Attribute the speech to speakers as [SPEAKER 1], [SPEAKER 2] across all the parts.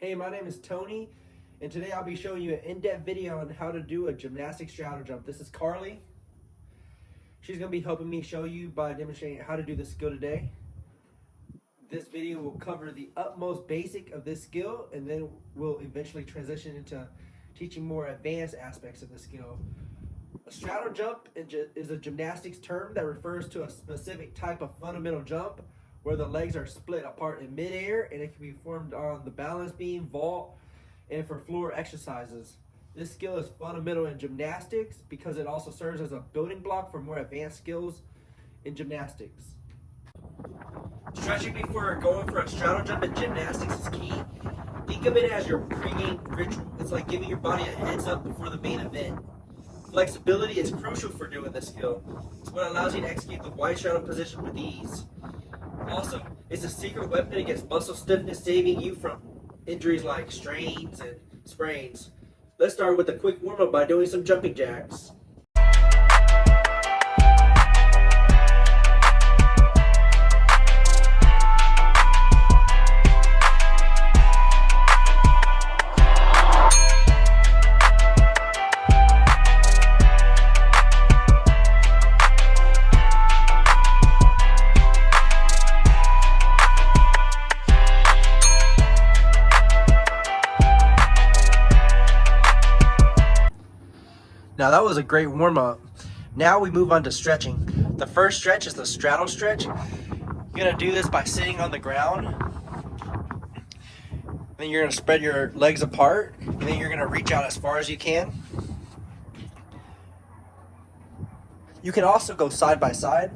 [SPEAKER 1] Hey, my name is Tony, and today I'll be showing you an in-depth video on how to do a gymnastic straddle jump. This is Carly. She's going to be helping me show you by demonstrating how to do this skill today. This video will cover the utmost basic of this skill, and then we'll eventually transition into teaching more advanced aspects of the skill. A straddle jump is a gymnastics term that refers to a specific type of fundamental jump where the legs are split apart in midair, and it can be performed on the balance beam, vault, and for floor exercises. This skill is fundamental in gymnastics because it also serves as a building block for more advanced skills in gymnastics. Stretching before going for a straddle jump in gymnastics is key. Think of it as your pre-game ritual. It's like giving your body a heads up before the main event. Flexibility is crucial for doing this skill. It's what allows you to execute the wide straddle position with ease. Also, it's a secret weapon against muscle stiffness, saving you from injuries like strains and sprains. Let's start with a quick warm-up by doing some jumping jacks. Now that was a great warm-up. Now we move on to stretching. The first stretch is the straddle stretch. You're gonna do this by sitting on the ground. Then you're gonna spread your legs apart, and then you're gonna reach out as far as you can. You can also go side by side.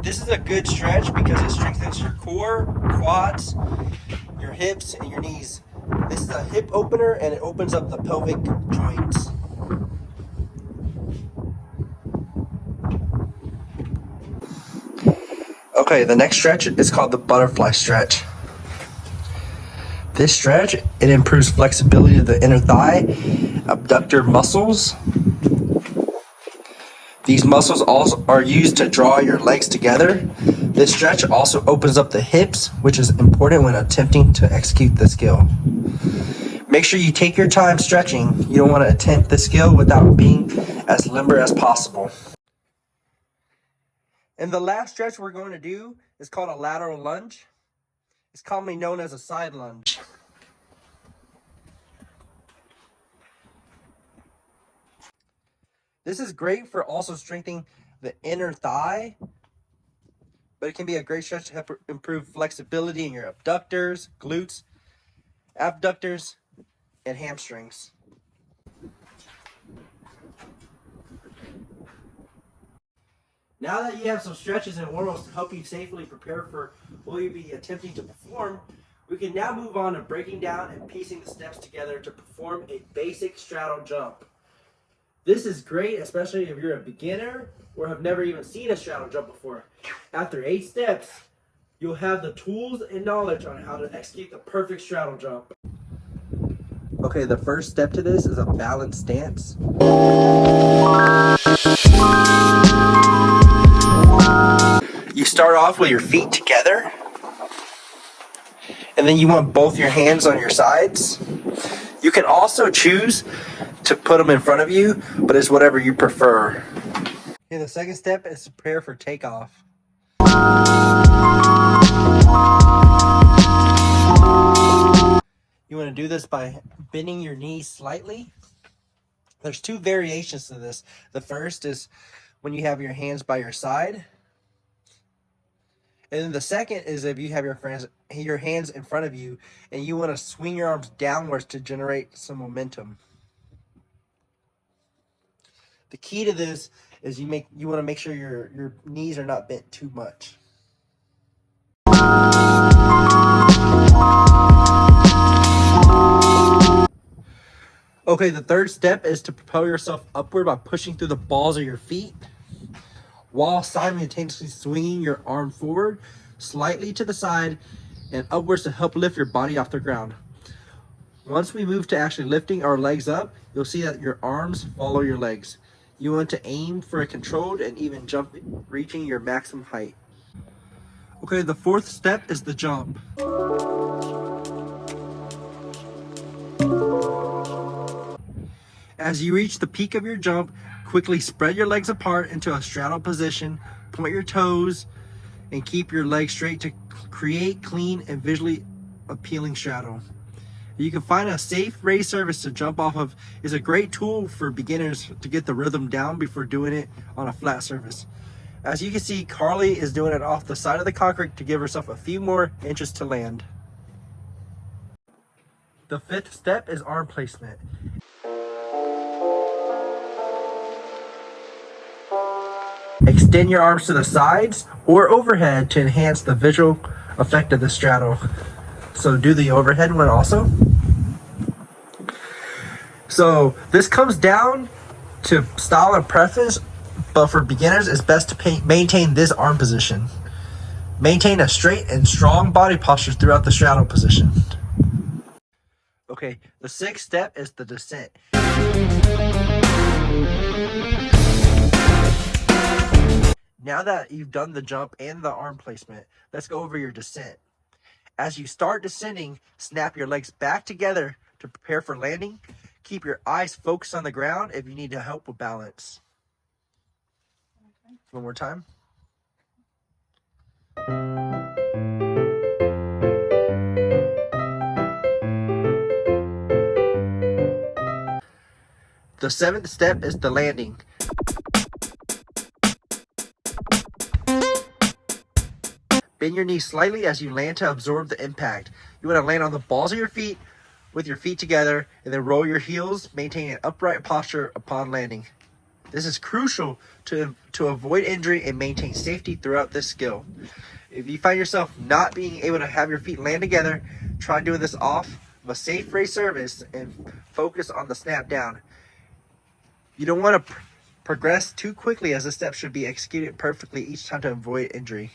[SPEAKER 1] This is a good stretch because it strengthens your core, quads, your hips, and your knees. This is a hip opener, and it opens up the pelvic joints. Okay, the next stretch is called the butterfly stretch. This stretch, it improves flexibility of the inner thigh, abductor muscles. These muscles also are used to draw your legs together. This stretch also opens up the hips, which is important when attempting to execute the skill. Make sure you take your time stretching. You don't want to attempt the skill without being as limber as possible. And the last stretch we're going to do is called a lateral lunge. It's commonly known as a side lunge. This is great for also strengthening the inner thigh, but it can be a great stretch to help improve flexibility in your abductors, glutes, abductors, and hamstrings. Now that you have some stretches and warm-ups to help you safely prepare for what you'll be attempting to perform, we can now move on to breaking down and piecing the steps together to perform a basic straddle jump. This is great, especially if you're a beginner or have never even seen a straddle jump before. After 8 steps, you'll have the tools and knowledge on how to execute the perfect straddle jump. Okay, the first step to this is a balance stance. You start off with your feet together, and then you want both your hands on your sides. You can also choose to put them in front of you, but it's whatever you prefer. Okay, the second step is to prepare for takeoff. You want to do this by bending your knees slightly. There's 2 variations to this. The first is when you have your hands by your side. And then the second is if you have your hands in front of you and you want to swing your arms downwards to generate some momentum. The key to this is you want to make sure your knees are not bent too much. Okay, the third step is to propel yourself upward by pushing through the balls of your feet while simultaneously swinging your arm forward, slightly to the side, and upwards to help lift your body off the ground. Once we move to actually lifting our legs up, you'll see that your arms follow your legs. You want to aim for a controlled and even jump, reaching your maximum height. Okay, the fourth step is the jump. As you reach the peak of your jump, quickly spread your legs apart into a straddle position, point your toes, and keep your legs straight to create clean and visually appealing straddle. You can find a safe raised surface to jump off of is a great tool for beginners to get the rhythm down before doing it on a flat surface. As you can see, Carly is doing it off the side of the concrete to give herself a few more inches to land. The fifth step is arm placement. Extend your arms to the sides or overhead to enhance the visual effect of the straddle. So do the overhead one also. So this comes down to style and preference, but for beginners it's best to maintain this arm position. Maintain a straight and strong body posture throughout the straddle position. Okay, the sixth step is the descent. Now that you've done the jump and the arm placement, let's go over your descent. As you start descending, snap your legs back together to prepare for landing. Keep your eyes focused on the ground if you need help with balance. One more time. The seventh step is the landing. Bend your knees slightly as you land to absorb the impact. You want to land on the balls of your feet with your feet together and then roll your heels, maintaining an upright posture upon landing. This is crucial to avoid injury and maintain safety throughout this skill. If you find yourself not being able to have your feet land together, try doing this off of a safe raised surface and focus on the snap down. You don't want to progress too quickly as the steps should be executed perfectly each time to avoid injury.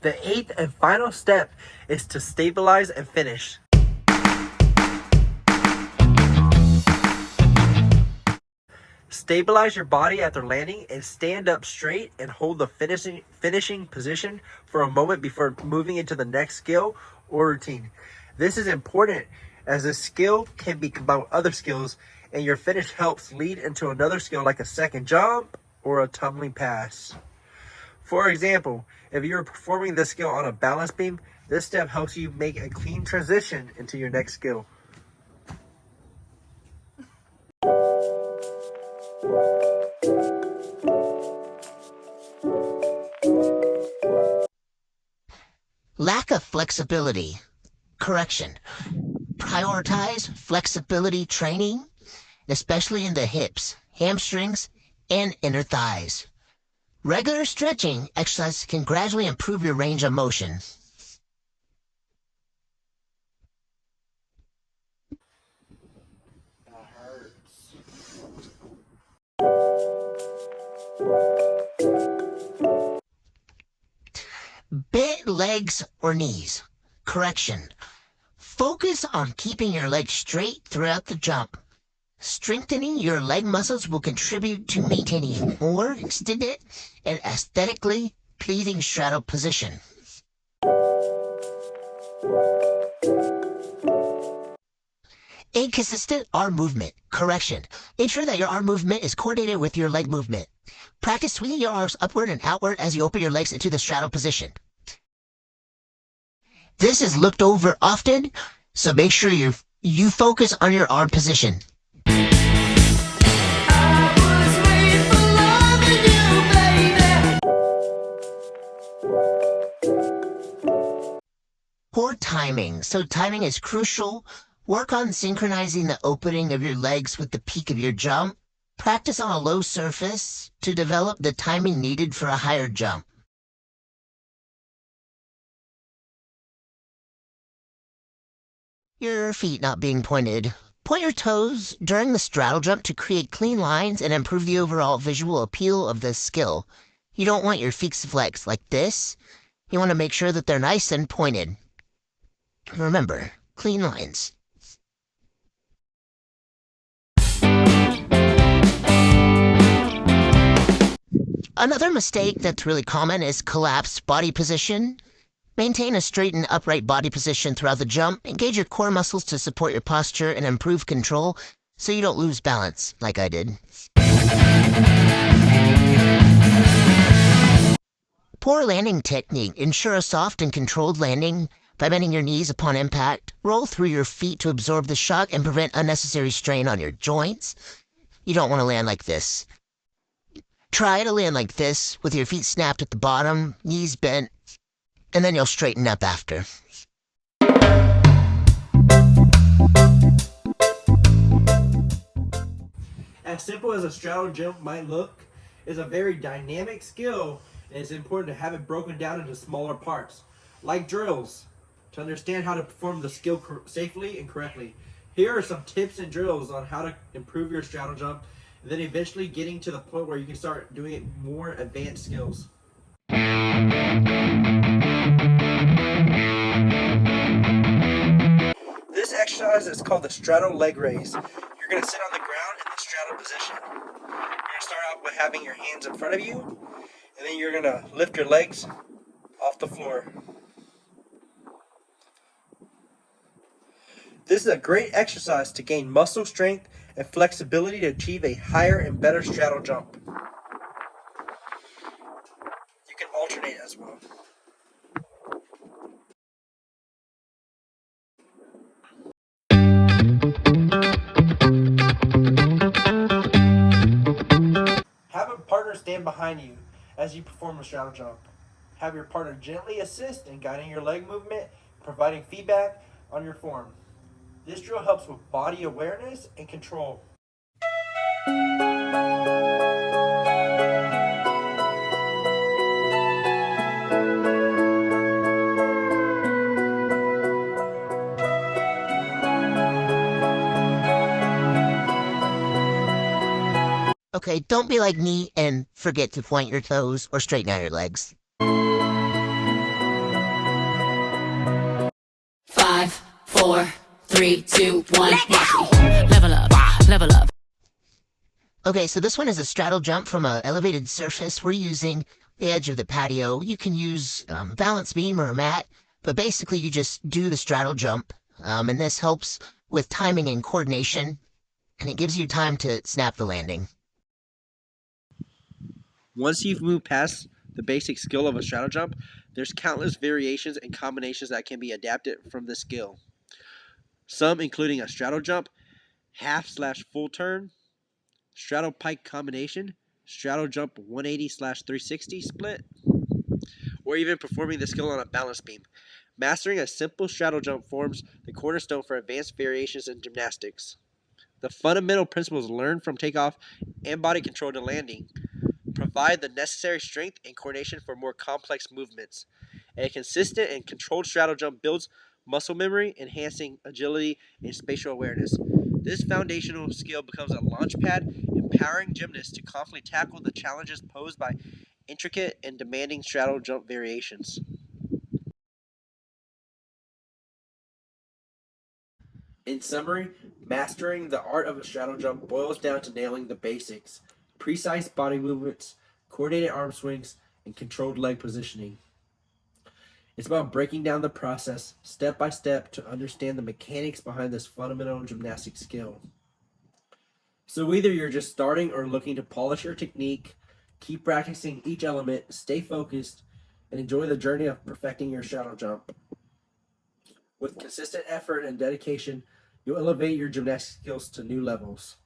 [SPEAKER 1] The eighth and final step is to stabilize and finish. Stabilize your body after landing and stand up straight and hold the finishing position for a moment before moving into the next skill or routine. This is important as this skill can be combined with other skills and your finish helps lead into another skill like a second jump or a tumbling pass. For example, if you're performing this skill on a balance beam, this step helps you make a clean transition into your next skill.
[SPEAKER 2] Lack of flexibility. Correction. Prioritize flexibility training, especially in the hips, hamstrings, and inner thighs. Regular stretching exercises can gradually improve your range of motion.
[SPEAKER 1] That hurts.
[SPEAKER 2] Bent legs or knees. Correction. Focus on keeping your legs straight throughout the jump. Strengthening your leg muscles will contribute to maintaining a more extended and aesthetically pleasing straddle position. Inconsistent arm movement. Correction. Ensure that your arm movement is coordinated with your leg movement. Practice swinging your arms upward and outward as you open your legs into the straddle position. This is looked over often, so make sure you focus on your arm position. Poor timing. So timing is crucial. Work on synchronizing the opening of your legs with the peak of your jump. Practice on a low surface to develop the timing needed for a higher jump. Your feet not being pointed. Point your toes during the straddle jump to create clean lines and improve the overall visual appeal of this skill. You don't want your feet flexed like this. You want to make sure that they're nice and pointed. Remember, clean lines. Another mistake that's really common is collapsed body position. Maintain a straight and upright body position throughout the jump. Engage your core muscles to support your posture and improve control so you don't lose balance like I did. Poor landing technique. Ensure a soft and controlled landing by bending your knees upon impact. Roll through your feet to absorb the shock and prevent unnecessary strain on your joints. You don't want to land like this. Try to land like this with your feet snapped at the bottom, knees bent, and then you'll straighten up after.
[SPEAKER 1] As simple as a straddle jump might look, it's a very dynamic skill, and it's important to have it broken down into smaller parts, like drills, to understand how to perform the skill safely and correctly. Here are some tips and drills on how to improve your straddle jump, and then eventually getting to the point where you can start doing it more advanced skills. This exercise is called the straddle leg raise. You're going to sit on the ground in the straddle position. You're going to start out by having your hands in front of you, and then you're going to lift your legs off the floor. This is a great exercise to gain muscle strength and flexibility to achieve a higher and better straddle jump. You can alternate as well. Have a partner stand behind you as you perform a straddle jump. Have your partner gently assist in guiding your leg movement, providing feedback on your form. This drill helps with body awareness and control.
[SPEAKER 2] Okay, don't be like me and forget to point your toes or straighten out your legs.
[SPEAKER 3] 5, 4, 3, 2, 1, level up, level up.
[SPEAKER 2] Okay, so this one is a straddle jump from an elevated surface. We're using the edge of the patio. You can use balance beam or a mat, but basically you just do the straddle jump, and this helps with timing and coordination, and it gives you time to snap the landing.
[SPEAKER 1] Once you've moved past the basic skill of a straddle jump, there's countless variations and combinations that can be adapted from this skill. Some including a straddle jump, half/full turn, straddle pike combination, straddle jump 180/360 split, or even performing the skill on a balance beam. Mastering a simple straddle jump forms the cornerstone for advanced variations in gymnastics. The fundamental principles learned from takeoff and body control to landing provide the necessary strength and coordination for more complex movements. A consistent and controlled straddle jump builds muscle memory, enhancing agility and spatial awareness. This foundational skill becomes a launchpad, empowering gymnasts to confidently tackle the challenges posed by intricate and demanding straddle jump variations. In summary, mastering the art of a straddle jump boils down to nailing the basics: precise body movements, coordinated arm swings, and controlled leg positioning. It's about breaking down the process step by step to understand the mechanics behind this fundamental gymnastic skill. So either you're just starting or looking to polish your technique, keep practicing each element, stay focused, and enjoy the journey of perfecting your straddle jump. With consistent effort and dedication, you'll elevate your gymnastic skills to new levels.